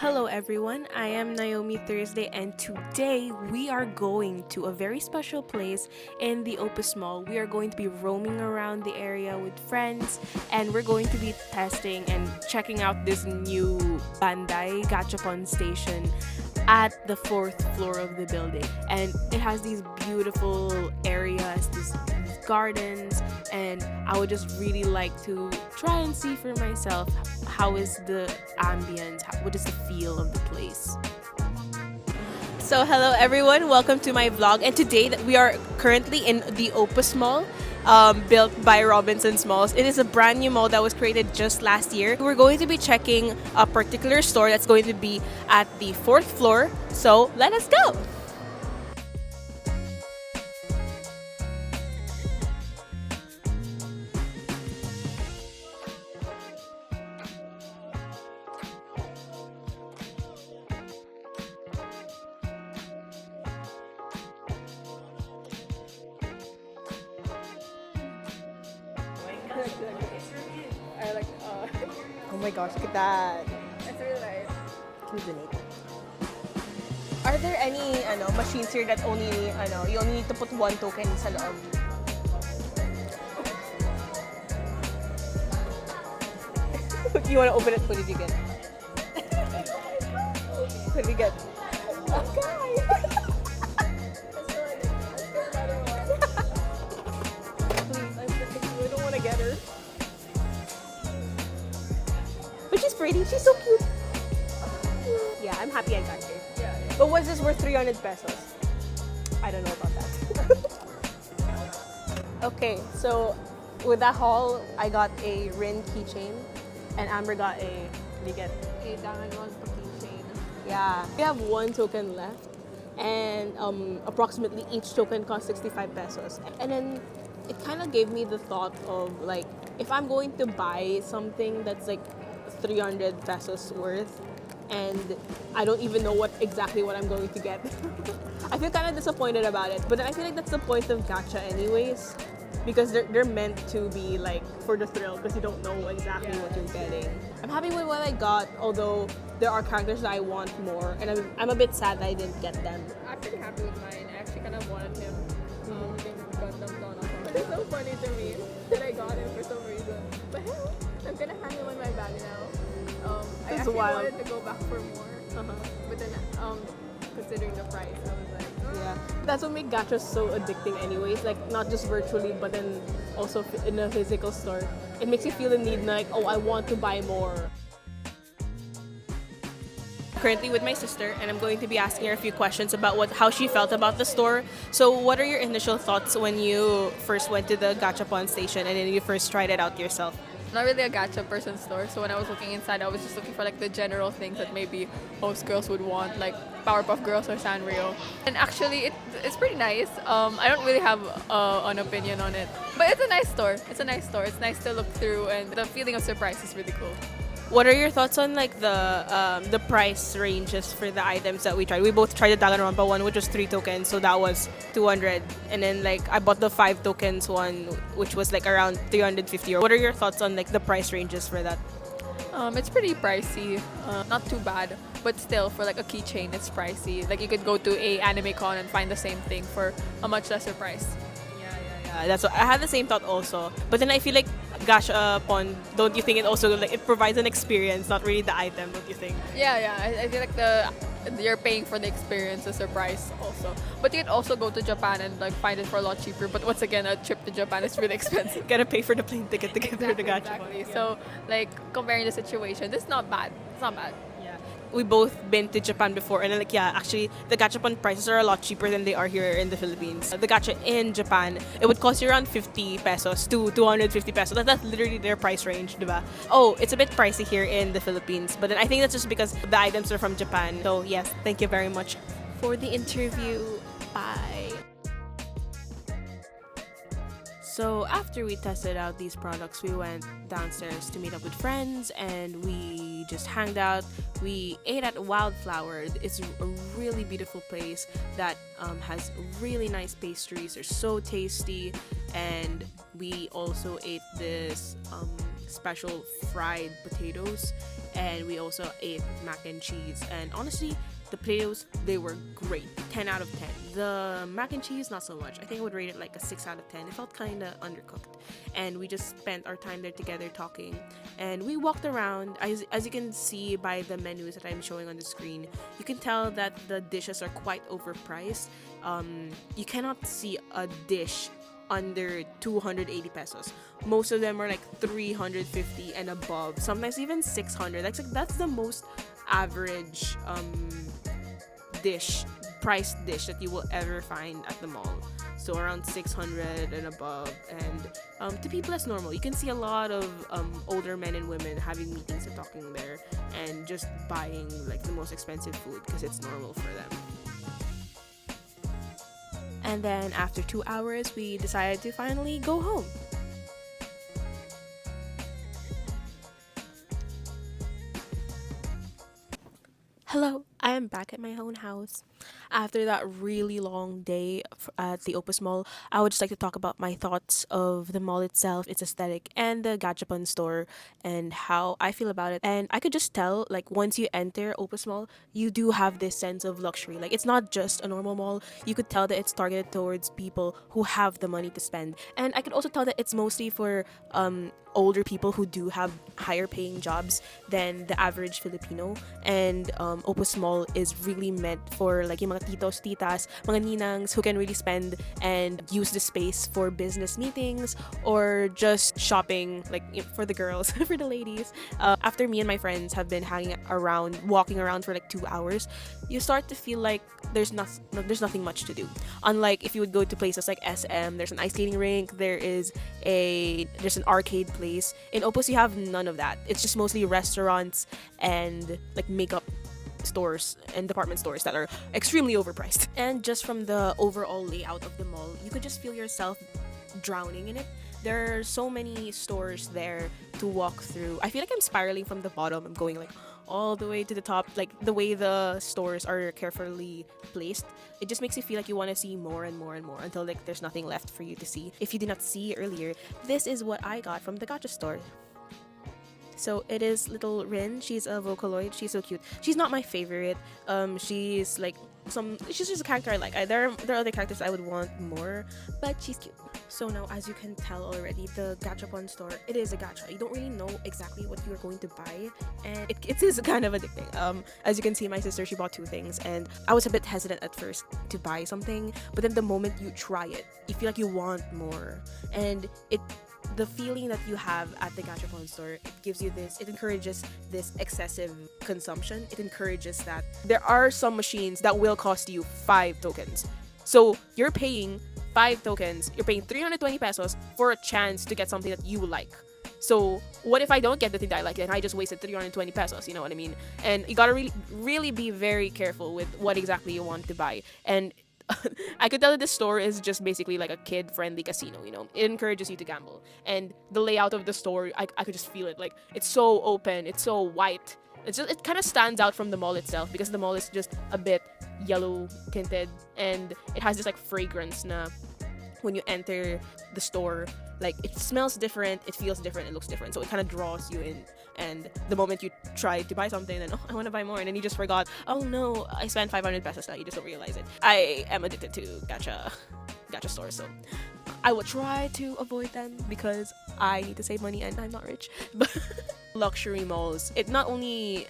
Hello everyone, I am Naomi Thursday and today we are going to a very special place in the OPUS Mall. We are going to be roaming around the area with friends and we're going to be testing and checking out this new Bandai Gachapon station at the fourth floor of the building. And it has these beautiful areas, these gardens, and I would just really like to try and see for myself how is the ambience, what is the feel of the place. So hello everyone, welcome to my vlog, and today we are currently in the OPUS Mall, built by Robinson's Malls. It is a brand new mall that was created just last year. We're going to be checking a particular store that's going to be at the fourth floor, so let us go! Oh my gosh, look at that. It's really nice. Can you donate? Are there any machines here that only you only need to put one token sa loob? You want to open it? What did you get? What did you get? Please, I'm protecting you. I don't want to get her. But she's pretty. She's so cute. Yeah, I'm happy I got her. Yeah. But what's this worth 300 pesos? I don't know about that. Okay, so with that haul, I got a Rin keychain, and Amber got a. What do you get? A diamond one keychain. Yeah. We have one token left, and approximately each token costs 65 pesos. And then it kind of gave me the thought of like, if I'm going to buy something that's like 300 pesos worth, and I don't even know exactly what I'm going to get. I feel kind of disappointed about it, but then I feel like that's the point of gacha anyways, because they're meant to be like for the thrill, because you don't know exactly what you're getting. I'm happy with what I got, although there are characters that I want more, and I'm a bit sad that I didn't get them. I'm pretty happy with mine. I actually kind of wanted him. But it's so funny to me that I got him for some reason. But I'm gonna hang him on my bag now. I actually wanted to go back for more, but then considering the price, I was like, yeah, that's what makes gachas so addicting anyways, like not just virtually but then also in a physical store. It makes you feel the need like, oh, I want to buy more. Currently with my sister, and I'm going to be asking her a few questions about how she felt about the store. So what are your initial thoughts when you first went to the Gachapon station and then you first tried it out yourself? not really a gacha person store, so when I was looking inside, I was just looking for like the general things that maybe most girls would want, like Powerpuff Girls or Sanrio. And actually, it's pretty nice. I don't really have an opinion on it, but it's a nice store. It's a nice store. It's nice to look through, and the feeling of surprise is really cool. What are your thoughts on like the price ranges for the items that we tried? We both tried the Danganronpa one, which was 3 tokens, so that was 200. And then like I bought the 5 tokens one, which was like around 350. What are your thoughts on like the price ranges for that? It's pretty pricey. Not too bad, but still for like a keychain, it's pricey. Like you could go to a anime con and find the same thing for a much lesser price. Yeah, that's what I had the same thought also. But then I feel like Gashapon, don't you think it also like it provides an experience, not really the item, don't you think? Yeah. I feel like you're paying for the experience, the surprise also. But you can also go to Japan and like find it for a lot cheaper. But once again, a trip to Japan is really expensive. Gotta pay for the plane ticket to get through the Gashapon. Exactly. So like comparing the situation, this is not bad. It's not bad. We both been to Japan before, and like actually the gachapon prices are a lot cheaper than they are here in the Philippines. The gacha in Japan, it would cost you around 50 pesos to 250 pesos. That's literally their price range, diba? Oh, it's a bit pricey here in the Philippines, but then I think that's just because the items are from Japan. So yes, thank you very much for the interview. Bye. So after we tested out these products, we went downstairs to meet up with friends and we just hanged out. We ate at Wildflower. It's a really beautiful place that has really nice pastries. They're so tasty. And we also ate this special fried potatoes. and we also ate mac and cheese. And honestly, the potatoes, they were great. 10 out of 10. The mac and cheese, not so much. I think I would rate it like a 6 out of 10. It felt kind of undercooked. And we just spent our time there together talking. And we walked around. As you can see by the menus that I'm showing on the screen, you can tell that the dishes are quite overpriced. You cannot see a dish under 280 pesos. Most of them are like 350 and above. Sometimes even 600. That's the most average price dish that you will ever find at the mall. So around 600 and above. And to people, that's normal. You can see a lot of older men and women having meetings and talking there and just buying like the most expensive food because it's normal for them. And then after 2 hours, we decided to finally go home. Hello, I am back at my own house. After that really long day at the Opus Mall, I would just like to talk about my thoughts of the mall itself, its aesthetic, and the Gashapon store, and how I feel about it. And I could just tell, like, once you enter Opus Mall, you do have this sense of luxury. Like, it's not just a normal mall. You could tell that it's targeted towards people who have the money to spend. And I could also tell that it's mostly for older people who do have higher paying jobs than the average Filipino. And Opus Mall is really meant for like yung mga titos, titas, mga ninangs who can really spend and use the space for business meetings or just shopping, like for the girls, for the ladies. After me and my friends have been walking around for like 2 hours, you start to feel like there's nothing much to do. Unlike if you would go to places like SM, there's an ice skating rink, there's an arcade place. In Opus, you have none of that. It's just mostly restaurants and like makeup stores and department stores that are extremely overpriced. And just from the overall layout of the mall, you could just feel yourself drowning in it. There are so many stores there to walk through. I feel like I'm spiraling from the bottom. I'm going like all the way to the top. Like the way the stores are carefully placed, it just makes you feel like you want to see more and more and more until like there's nothing left for you to see. If you did not see earlier, this is what I got from the gacha store. So it is little Rin. She's a Vocaloid. She's so cute. She's not my favorite. She's just a character I like. There are other characters I would want more, but she's cute. So now, as you can tell already, the Gashapon store, it is a gacha. You don't really know exactly what you are going to buy, and it is kind of addicting. As you can see, my sister, she bought 2 things, and I was a bit hesitant at first to buy something, but then the moment you try it, you feel like you want more, and the feeling that you have at the Gashapon store, it encourages this excessive consumption. It encourages that there are some machines that will cost you 5 tokens. So you're paying 5 tokens, you're paying 320 pesos for a chance to get something that you like. So what if I don't get the thing that I like and I just wasted 320 pesos, you know what I mean? And you gotta really, really be very careful with what exactly you want to buy. And I could tell that this store is just basically like a kid-friendly casino, you know? It encourages you to gamble. And the layout of the store, I could just feel it. Like, it's so open, it's so white. It kind of stands out from the mall itself because the mall is just a bit yellow tinted and it has this like fragrance na when you enter the store, like it smells different, it feels different, it looks different, so it kind of draws you in. And the moment you try to buy something, then I want to buy more, and then you just forgot, oh no, I spent 500 pesos now, you just don't realize it. I am addicted to gacha stores, so I will try to avoid them because I need to save money and I'm not rich. But luxury malls, it not only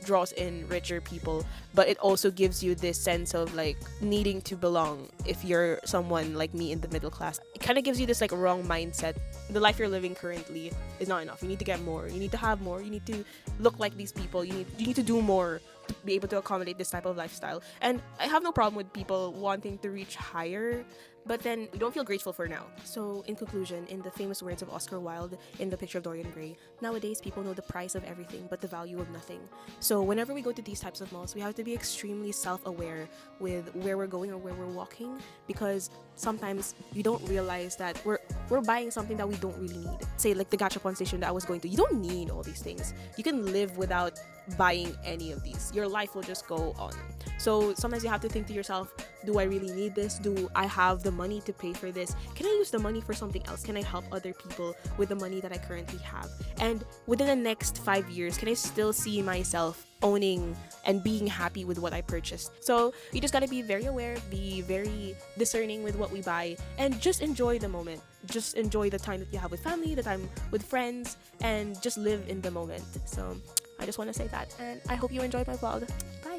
draws in richer people, but it also gives you this sense of like needing to belong if you're someone like me in the middle class. It kind of gives you this like wrong mindset. The life you're living currently is not enough. You need to get more, you need to have more, you need to look like these people, you need to do more to be able to accommodate this type of lifestyle. And I have no problem with people wanting to reach higher, but then we don't feel grateful for now. So in conclusion, in the famous words of Oscar Wilde in The Picture of Dorian Gray, nowadays people know the price of everything but the value of nothing. So whenever we go to these types of malls, we have to be extremely self-aware with where we're going or where we're walking, because sometimes you don't realize that we're buying something that we don't really need. Say like the Gachapon station that I was going to, you don't need all these things. You can live without buying any of these. Your life will just go on. So sometimes you have to think to yourself, do I really need this? Do I have the money to pay for this? Can I use the money for something else? Can I help other people with the money that I currently have? And within the next 5 years, can I still see myself owning and being happy with what I purchased? So you just gotta be very aware, be very discerning with what we buy, and just enjoy the moment. Just enjoy the time that you have with family, the time with friends, and just live in the moment. So I just want to say that, and I hope you enjoyed my vlog. Bye.